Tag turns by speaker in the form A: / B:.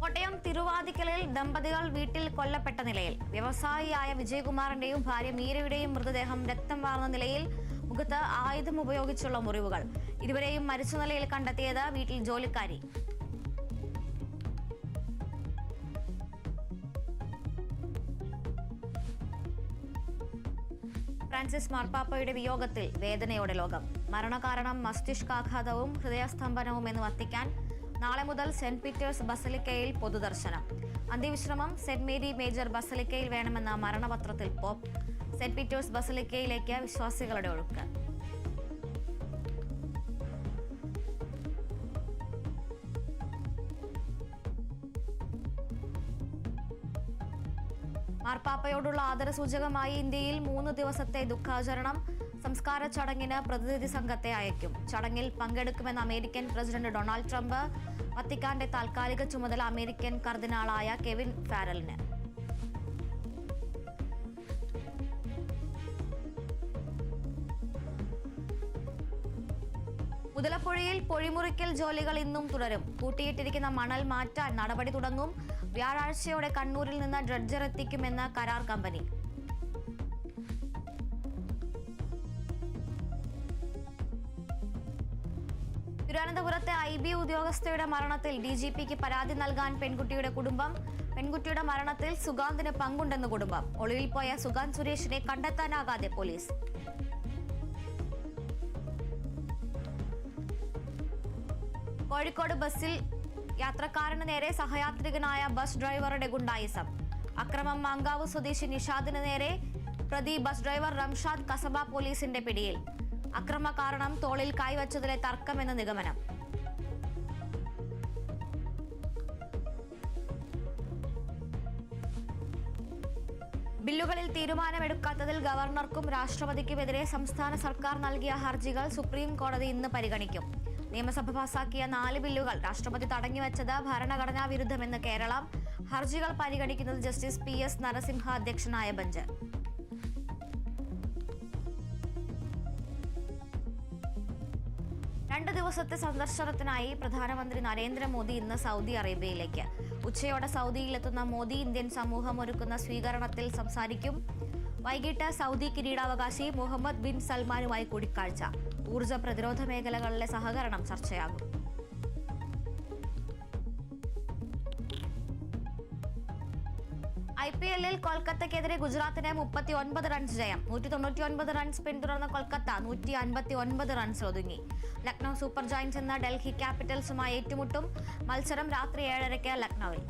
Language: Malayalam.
A: കോട്ടയം തിരുവാതിക്കലിൽ ദമ്പതികൾ വീട്ടിൽ കൊല്ലപ്പെട്ട നിലയിൽ. വ്യവസായിയായ വിജയകുമാറിന്റെയും ഭാര്യ മീരയുടെയും മൃതദേഹം രക്തം വാർന്ന നിലയിൽ, മുഖത്ത് ആയുധം ഉപയോഗിച്ചുള്ള മുറിവുകൾ. ഇരുവരെയും മരിച്ച നിലയിൽ കണ്ടെത്തിയത് വീട്ടിൽ ജോലിക്കാരി. ഫ്രാൻസിസ് മാർപ്പാപ്പയുടെ വിയോഗത്തിൽ വേദനയോടെ ലോകം. മരണകാരണം മസ്തിഷ്കാഘാതവും ഹൃദയസ്തംഭനവും എന്ന് വത്തിക്കാൻ. നാളെ മുതൽ സെന്റ് പീറ്റേഴ്സ് ബസലിക്കയിൽ പൊതുദർശനം. അന്ത്യവിശ്രമം സെന്റ് മേരി മേജർ ബസലിക്കയിൽ വേണമെന്ന മരണപത്രത്തിൽ പോപ്പ്. സെന്റ് പീറ്റേഴ്സ് ബസലിക്കയിലേക്ക് വിശ്വാസികളുടെ ഒഴുക്ക്. മാർപ്പാപ്പയോടുള്ള ആദരസൂചകമായി ഇന്ത്യയിൽ 3 ദിവസത്തെ ദുഃഖാചരണം. സംസ്കാര ചടങ്ങിന് പ്രതിനിധി സംഘത്തെ അയക്കും. ചടങ്ങിൽ പങ്കെടുക്കുമെന്ന് അമേരിക്കൻ പ്രസിഡന്റ് ഡൊണാൾഡ് ട്രംപ്. വത്തിക്കാന്റെ താൽക്കാലിക ചുമതല അമേരിക്കൻ കർദിനാളായ കെവിൻ ഫാരലിന്. മുതലപ്പുഴയിൽ പൊഴിമുറിക്കൽ ജോലികൾ ഇന്നും തുടരും. കൂട്ടിയിട്ടിരിക്കുന്ന മണൽ മാറ്റാൻ നടപടി തുടങ്ങും. വ്യാഴാഴ്ചയോടെ കണ്ണൂരിൽ നിന്ന് ഡ്രഡ്ജർ എത്തിക്കുമെന്ന് കരാർ കമ്പനി. തിരുവനന്തപുരത്തെ IB ഉദ്യോഗസ്ഥയുടെ മരണത്തിൽ DGPക്ക് പരാതി നൽകാൻ പെൺകുട്ടിയുടെ കുടുംബം. പെൺകുട്ടിയുടെ മരണത്തിൽ സുഗാന്തിന് പങ്കുണ്ടെന്ന് കുടുംബം. ഒളിവിൽ പോയ സുഗാന്ത് സുരേഷിനെ കണ്ടെത്താനാകാതെ പോലീസ്. കോഴിക്കോട് ബസ്സിൽ യാത്രക്കാരന് നേരെ സഹയാത്രികനായ ബസ് ഡ്രൈവറുടെ ഗുണ്ടായിസം. അക്രമം. മാങ്കാവ് സ്വദേശി നിഷാദിന് നേരെ പ്രതി ബസ് ഡ്രൈവർ റംഷാദ് കസബ പോലീസിന്റെ പിടിയിൽ. അക്രമ കാരണം തോളിൽ കൈവച്ചതിലെ തർക്കമെന്ന് നിഗമനം. ബില്ലുകളിൽ തീരുമാനമെടുക്കാത്തതിൽ ഗവർണർക്കും രാഷ്ട്രപതിക്കുമെതിരെ സംസ്ഥാന സർക്കാർ നൽകിയ ഹർജികൾ സുപ്രീം കോടതി ഇന്ന് പരിഗണിക്കും. നിയമസഭ പാസാക്കിയ 4 ബില്ലുകൾ രാഷ്ട്രപതി തടഞ്ഞുവച്ചത് ഭരണഘടനാ വിരുദ്ധമെന്ന് കേരളം. ഹർജികൾ പരിഗണിക്കുന്നത് ജസ്റ്റിസ് PS നരസിംഹ അധ്യക്ഷനായ ബെഞ്ച്. രണ്ട് ദിവസത്തെ സന്ദർശനത്തിനായി പ്രധാനമന്ത്രി നരേന്ദ്രമോദി ഇന്ന് സൗദി അറേബ്യയിലേക്ക്. ഉച്ചയോടെ സൗദിയിലെത്തുന്ന മോദി ഇന്ത്യൻ സമൂഹം ഒരുക്കുന്ന സ്വീകരണത്തിൽ സംസാരിക്കും. വൈകിട്ട് സൗദി കിരീടാവകാശി മുഹമ്മദ് ബിൻ സൽമാനുമായി കൂടിക്കാഴ്ച. ഊർജ്ജ പ്രതിരോധ മേഖലകളിലെ സഹകരണം ചർച്ചയാകും. IPL-ൽ കൊൽക്കത്തയ്ക്കെതിരെ ഗുജറാത്തിന് 39 റൺസ് ജയം. 199 റൺസ് പിന്തുടർന്ന കൊൽക്കത്ത 159 റൺസ് ഒതുങ്ങി. ലക്നൌ സൂപ്പർ ജയന്റ്സ് ഇന്ന് ഡൽഹി ക്യാപിറ്റൽസുമായി ഏറ്റുമുട്ടും. മത്സരം രാത്രി 7:30 ലക്നൌവിൽ.